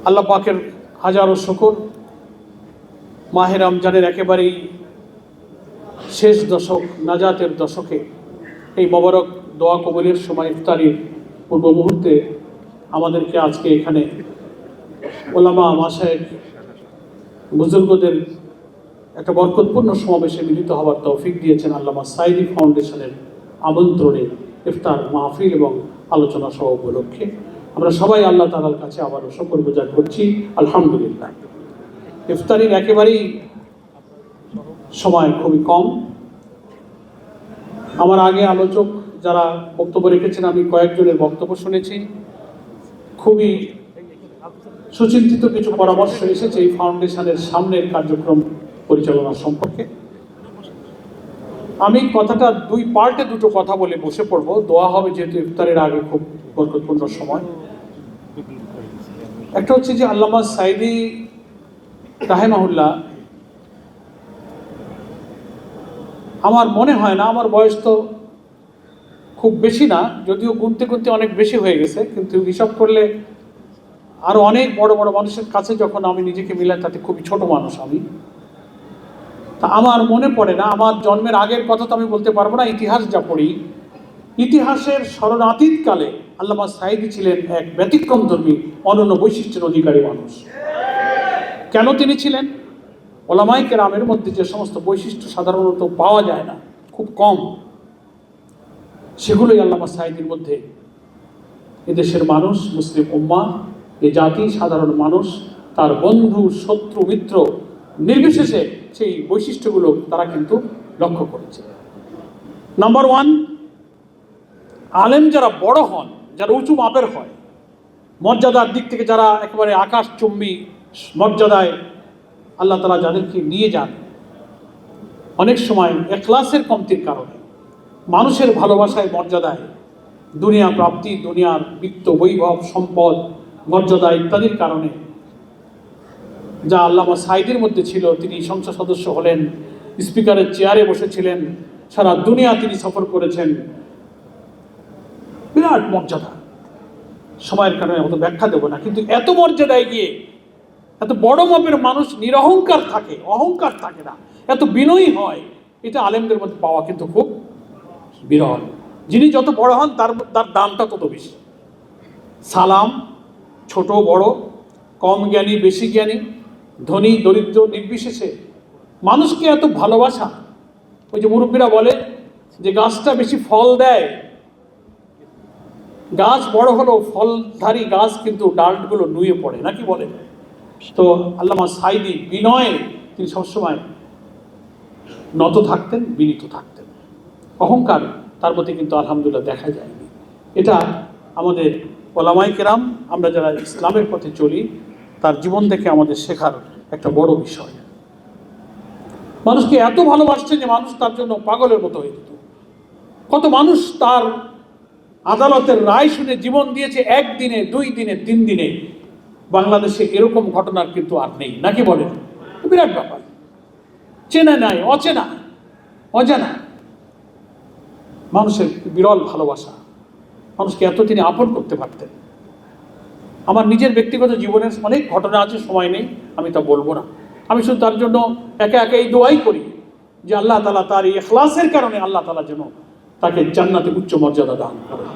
আল্লাহ পাকের হাজারো শুকর, মাহে রমজানের একেবারেই শেষ দশক, নাজাতের দশকে এই মোবারক দোয়া কবুলের সময় ইফতারির পূর্ব মুহূর্তে আমাদেরকে আজকে এখানে ওলামা মাশায়েখ বুজুর্গদের একটা বরকতপূর্ণ সমাবেশে মিলিত হওয়ার তৌফিক দিয়েছেন আল্লামা সাইদি ফাউন্ডেশনের আমন্ত্রণে ইফতার মাহফিল এবং আলোচনা সভা উপলক্ষে আমরা সবাই আল্লাহ তাআলার কাছে আবারও শুকরগুজার করছি, আলহামদুলিল্লাহ। ইফতারির একেবারেই সময় খুবই কম। আমার আগে আলোচক যারা বক্তব্য রেখেছেন আমি কয়েকজনের বক্তব্য শুনেছি, খুবই সুচিন্তিত কিছু পরামর্শ এসেছে এই ফাউন্ডেশনের সামনের কার্যক্রম পরিচালনা সম্পর্কে। আমি কথাটা দুই পার্টে দুটো কথা বলে বসে পড়বো, দোয়া হবে যেহেতু ইফতারের আগে খুব বরকতপূর্ণ সময়। একটা হচ্ছে যে আল্লামা সাইদি রাহেমাহুল্লাহ, আমার মনে হয় না, আমার বয়স তো খুব বেশি না, যদিও গুনতে গুনতে অনেক বেশি হয়ে গেছে, কিন্তু হিসাব করলে আরো অনেক বড় বড় মানুষের কাছে যখন আমি নিজেকে মিলাই তাতে খুবই ছোট মানুষ আমি। তা আমার মনে পড়ে না, আমার জন্মের আগের কথা তো আমি বলতে পারবো না, ইতিহাস যা পড়ি, ইতিহাসের স্মরণাতীতকালে আল্লামা সাইদি ছিলেন এক ব্যতিক্রমধর্মী অনন্য বৈশিষ্ট্যের অধিকারী মানুষ। কেন তিনি ছিলেন? ওলামায়ে কেরামের মধ্যে যে সমস্ত বৈশিষ্ট্য সাধারণত পাওয়া যায় না, খুব কম, সেগুলোই আল্লামা সাইদির মধ্যে। এদেশের মানুষ, মুসলিম উম্মাহ, এ জাতি, সাধারণ মানুষ, তার বন্ধু, শত্রু, মিত্র নির্বিশেষে সেই বৈশিষ্ট্যগুলো তারা কিন্তু লক্ষ্য করেছে। নাম্বার ওয়ান, আলেম যারা বড় হন, যারা উঁচু মাপের হয়, মর্যাদার দিক থেকে যারা একেবারে আকাশচুম্বী মর্যাদায় আল্লাহ তাআলা যাদেরকে নিয়ে যান, অনেক সময় ইখলাসের কমতির কারণে, মানুষের ভালোবাসায়, মর্যাদায়, দুনিয়া প্রাপ্তি, দুনিয়ার বিত্ত, বৈভব, সম্পদ, মর্যাদা ইত্যাদির কারণে যা আল্লামা সাইদির মধ্যে ছিল, তিনি সংসদ সদস্য হলেন, স্পিকারের চেয়ারে বসেছিলেন, সারা দুনিয়া তিনি সফর করেছেন, বিরাট মর্যাদা। সময়ের কারণে অত ব্যাখ্যা দেব না, কিন্তু এত মর্যাদায় গিয়ে এত বড় মাপের মানুষ নিরহংকার থাকে, অহংকার থাকে না, এত বিনয়ী হয়, এটা আলেমদের মধ্যে পাওয়া কিন্তু খুব বিরল। যিনি যত বড় হন তার দামটা তত বেশি। সালাম, ছোট বড়, কম জ্ঞানী বেশি জ্ঞানী, ধনী দরিদ্র নির্বিশেষে মানুষকে এত ভালোবাসা। ওই যে মুরব্বীরা বলে যে গাছটা বেশি ফল দেয়, গাছ বড় হলো, ফলধারী গাছ কিন্তু ডালগুলো নুয়ে পড়ে, নাকি বলে? তো আল্লামা সাইদি বিনয়ে তিনি সবসময় নত থাকতেন, বিনীত থাকতেন। অহংকার তার মধ্যে কিন্তু আলহামদুলিল্লাহ দেখা যায়নি। এটা আমাদের ওলামায়ে কেরাম, আমরা যারা ইসলামের পথে চলি, তার জীবন থেকে আমাদের শেখার একটা বড় বিষয়। মানুষকে এত ভালোবাসছেন যে মানুষ তার জন্য পাগলের মতো হয়ে যেত। কত মানুষ তার আদালতের রায় শুনে জীবন দিয়েছে, একদিনে, 2 দিনে, 3 দিনে। বাংলাদেশে এরকম ঘটনার কিন্তু আর নেই, নাকি বলেন? বিরাট ব্যাপার। চেনা নাই, অচেনা, অজানা মানুষের বিরল ভালোবাসা, মানুষকে এত তিনি আপন করতে পারতেন। আমার নিজের ব্যক্তিগত জীবনের অনেক ঘটনা আছে, সময় নেই, আমি তা বলবো না। আমি শুধু তার জন্য একে একে এই দোয়াই করি যে আল্লাহ তাআলা তার এই ইখলাসের কারণে আল্লাহ তাআলা যেন তাকে জান্নাতে উচ্চ মর্যাদা দান করেন।